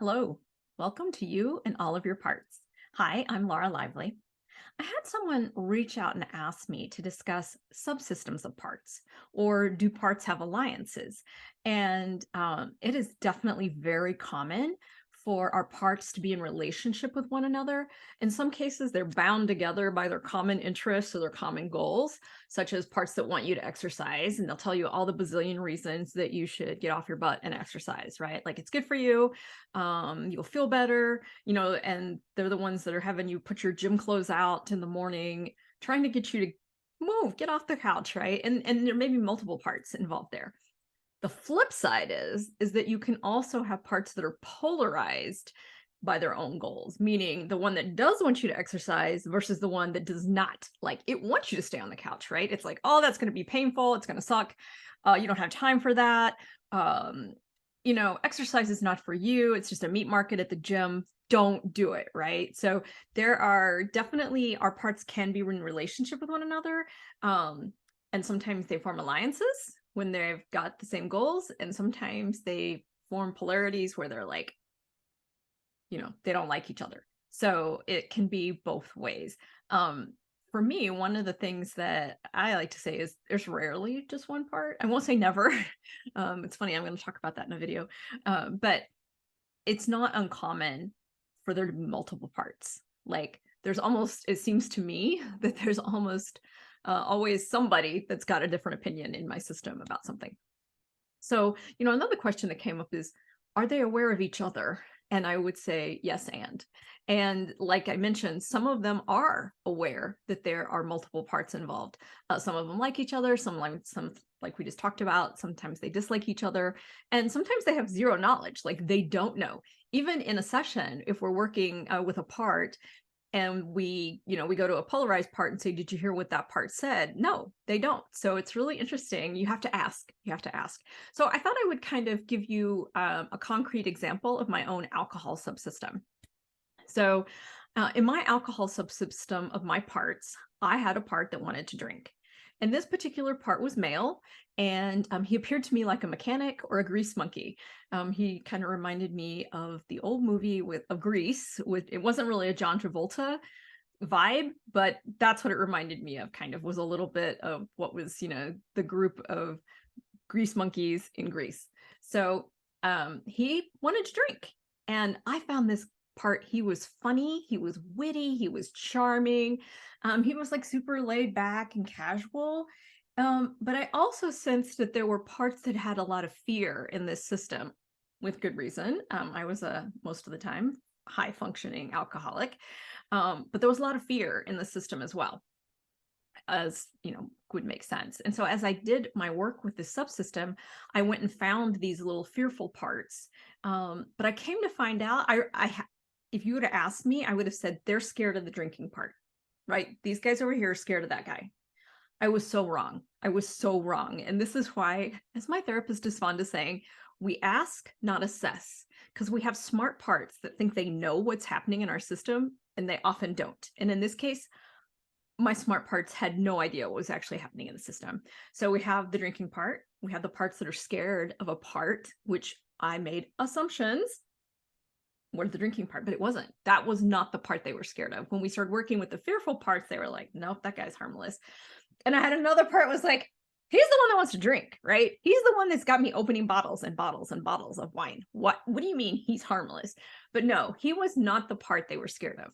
Hello, welcome to You and All of Your Parts. Hi, I'm Laura Lively. I had someone reach out and ask me to discuss subsystems of parts, or do parts have alliances? And it is definitely very common for our parts to be in relationship with one another. In some cases, they're bound together by their common interests or their common goals, such as parts that want you to exercise, and they'll tell you all the bazillion reasons that you should get off your butt and exercise, right? Like it's good for you, you'll feel better, and they're the ones that are having you put your gym clothes out in the morning, trying to get you to move, get off the couch, right? And there may be multiple parts involved there. The flip side is that you can also have parts that are polarized by their own goals, meaning the one that does want you to exercise versus the one that does not. Like it wants you to stay on the couch, right? It's like, oh, that's going to be painful. It's going to suck. You don't have time for that. Um, exercise is not for you. It's just a meat market at the gym. Don't do it, right? So there are definitely our parts can be in relationship with one another. Um, and sometimes they form alliances when they've got the same goals, and sometimes they form polarities where they're like, they don't like each other. So it can be both ways. For me, one of the things that I like to say is there's rarely just one part. I won't say never. It's funny, I'm going to talk about that in a video. But it's not uncommon for there to be multiple parts. Like there's almost, it seems to me that there's almost always somebody that's got a different opinion in my system about something. So, another question that came up is, are they aware of each other? And I would say yes, and. And like I mentioned, some of them are aware that there are multiple parts involved. Some of them like each other, some like we just talked about. Sometimes they dislike each other, and sometimes they have zero knowledge. Like they don't know. Even in a session, if we're working with a part, and we go to a polarized part and say, did you hear what that part said? No, they don't. So it's really interesting. You have to ask. So I thought I would kind of give you a concrete example of my own alcohol subsystem. So in my alcohol subsystem of my parts, I had a part that wanted to drink. And this particular part was male, and he appeared to me like a mechanic or a grease monkey. He kind of reminded me of the old movie of Grease. It wasn't really a John Travolta vibe, but that's what it reminded me of. Kind of was a little bit of what was, the group of grease monkeys in Greece. So he wanted to drink, and I found this part. He was funny, he was witty, he was charming. He was like super laid back and casual. But I also sensed that there were parts that had a lot of fear in this system, with good reason. I was most of the time high functioning alcoholic, but there was a lot of fear in the system as well, as would make sense. And so as I did my work with this subsystem, I went and found these little fearful parts. But I came to find out, if you would have asked me, I would have said they're scared of the drinking part, right? These guys over here are scared of that guy. I was so wrong. I was so wrong. And this is why, as my therapist is fond of saying, we ask, not assess, because we have smart parts that think they know what's happening in our system, and they often don't. And in this case, my smart parts had no idea what was actually happening in the system. So we have the drinking part, we have the parts that are scared of a part, which I made assumptions were the drinking part, but it wasn't. That was not the part they were scared of. When we started working with the fearful parts, they were like, nope, that guy's harmless. And I had another part was like, he's the one that wants to drink, right? He's the one that's got me opening bottles and bottles and bottles of wine. What do you mean he's harmless? But no, he was not the part they were scared of.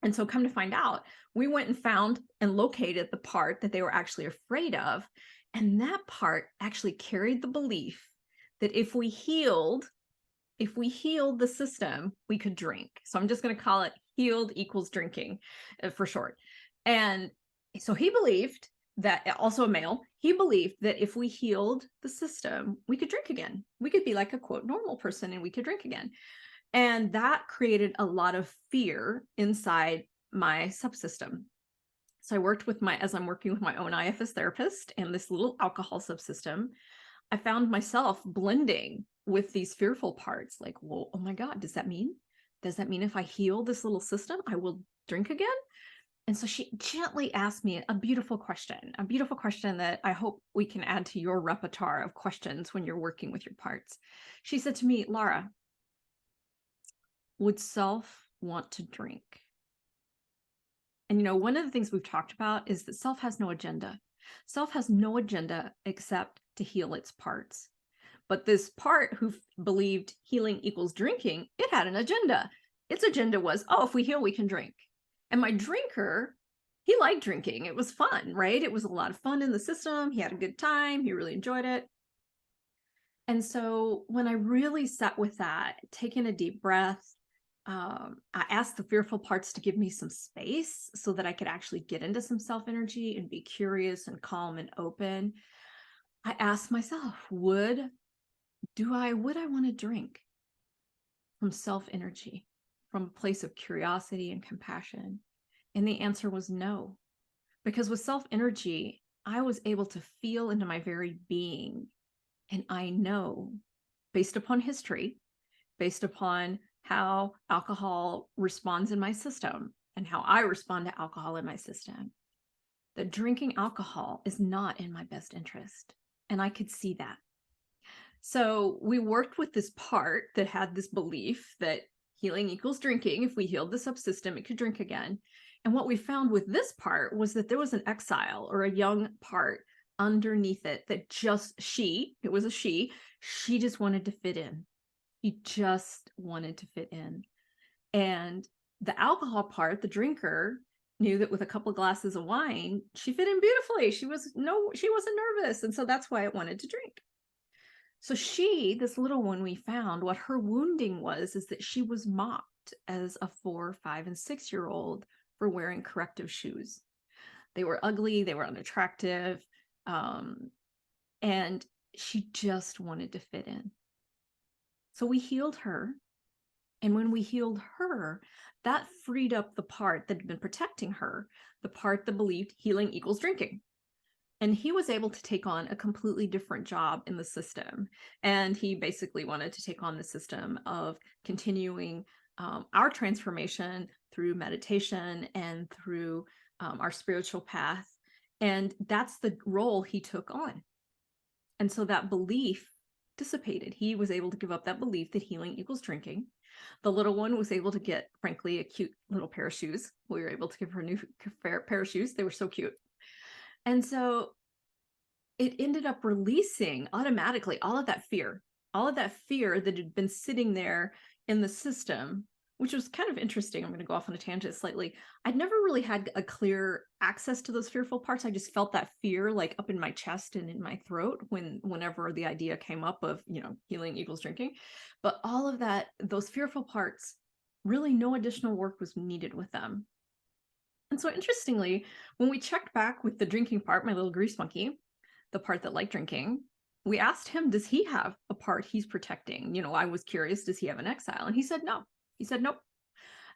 And so come to find out, we went and found and located the part that they were actually afraid of. And that part actually carried the belief that if we healed the system, we could drink. So I'm just going to call it healed equals drinking for short. And so he believed that, also a male, he believed that if we healed the system, we could drink again. We could be like a quote normal person and we could drink again. And that created a lot of fear inside my subsystem. So I worked with as I'm working with my own IFS therapist and this little alcohol subsystem, I found myself blending with these fearful parts. Like, well, oh my God, does that mean if I heal this little system, I will drink again? And so she gently asked me a beautiful question that I hope we can add to your repertoire of questions when you're working with your parts. She said to me, Laura, Would self want to drink? And, one of the things we've talked about is that self has no agenda. Self has no agenda except to heal its parts. But this part who believed healing equals drinking, it had an agenda. Its agenda was, oh, if we heal, we can drink. And my drinker, he liked drinking. It was fun, right? It was a lot of fun in the system. He had a good time. He really enjoyed it. And so when I really sat with that, taking a deep breath, I asked the fearful parts to give me some space so that I could actually get into some self energy and be curious and calm and open. I asked myself, would I want to drink from self energy, from a place of curiosity and compassion? And the answer was no, because with self energy, I was able to feel into my very being. And I know, based upon history, based upon how alcohol responds in my system and how I respond to alcohol in my system, that drinking alcohol is not in my best interest. And I could see that. So we worked with this part that had this belief that healing equals drinking. If we healed the subsystem, it could drink again. And what we found with this part was that there was an exile or a young part underneath it that it was a she just wanted to fit in. He just wanted to fit in. And the alcohol part, the drinker, knew that with a couple of glasses of wine, she fit in beautifully. She wasn't nervous. And so that's why it wanted to drink. So this little one we found, what her wounding is that she was mocked as a 4, 5, and 6-year-old for wearing corrective shoes. They were ugly, they were unattractive, and she just wanted to fit in. So we healed her. And when we healed her, that freed up the part that had been protecting her, the part that believed healing equals drinking. And he was able to take on a completely different job in the system. And he basically wanted to take on the system of continuing our transformation through meditation and through our spiritual path. And that's the role he took on. And so that belief dissipated. He was able to give up that belief that healing equals drinking. The little one was able to get, frankly, a cute little pair of shoes. We were able to give her a new pair of shoes. They were so cute. And so it ended up releasing automatically all of that fear that had been sitting there in the system, which was kind of interesting. I'm going to go off on a tangent slightly. I'd never really had a clear access to those fearful parts. I just felt that fear like up in my chest and in my throat whenever the idea came up of, healing equals drinking. But all of that, those fearful parts, really no additional work was needed with them. And so interestingly, when we checked back with the drinking part, my little grease monkey, the part that liked drinking, we asked him, does he have a part he's protecting? I was curious, does he have an exile? And he said, no. He said, nope.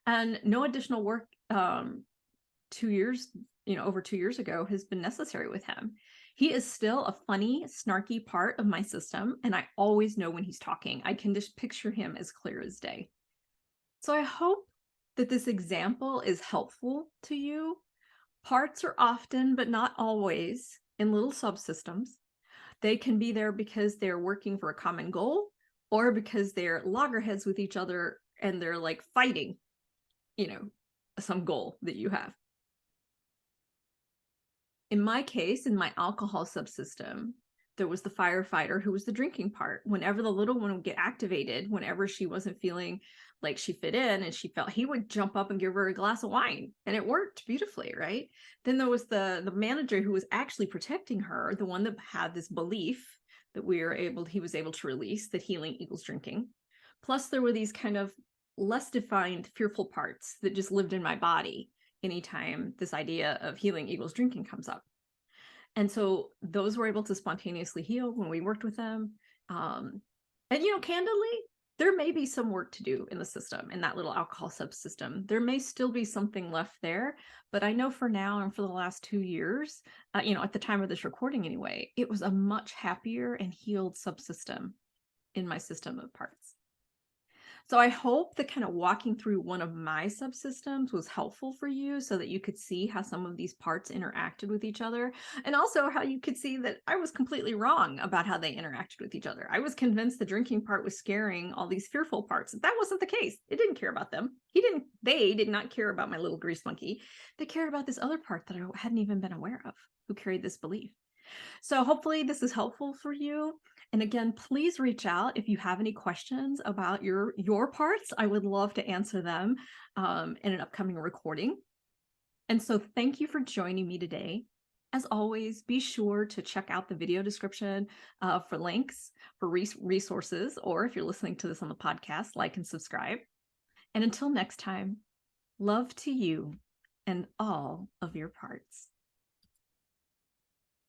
And no additional work 2 years, over 2 years ago has been necessary with him. He is still a funny, snarky part of my system. And I always know when he's talking. I can just picture him as clear as day. So I hope that this example is helpful to you. Parts are often, but not always, in little subsystems. They can be there because they're working for a common goal or because they're loggerheads with each other and they're like fighting, some goal that you have. In my case, in my alcohol subsystem, there was the firefighter who was the drinking part. Whenever the little one would get activated, whenever she wasn't feeling like she fit in and she felt, he would jump up and give her a glass of wine, and it worked beautifully, right? Then there was the manager who was actually protecting her, the one that had this belief that he was able to release that healing equals drinking. Plus there were these kind of less defined fearful parts that just lived in my body anytime this idea of healing equals drinking comes up. And so those were able to spontaneously heal when we worked with them. And, candidly, there may be some work to do in the system, in that little alcohol subsystem. There may still be something left there, but I know for now and for the last 2 years, at the time of this recording anyway, it was a much happier and healed subsystem in my system of parts. So I hope that kind of walking through one of my subsystems was helpful for you so that you could see how some of these parts interacted with each other, and also how you could see that I was completely wrong about how they interacted with each other. I was convinced the drinking part was scaring all these fearful parts. That wasn't the case. It didn't care about them. They did not care about my little grease monkey. They cared about this other part that I hadn't even been aware of, who carried this belief. So hopefully this is helpful for you. And again, please reach out if you have any questions about your parts. I would love to answer them in an upcoming recording. And so thank you for joining me today. As always, be sure to check out the video description for links for resources, or if you're listening to this on the podcast, like and subscribe. And until next time, love to you and all of your parts.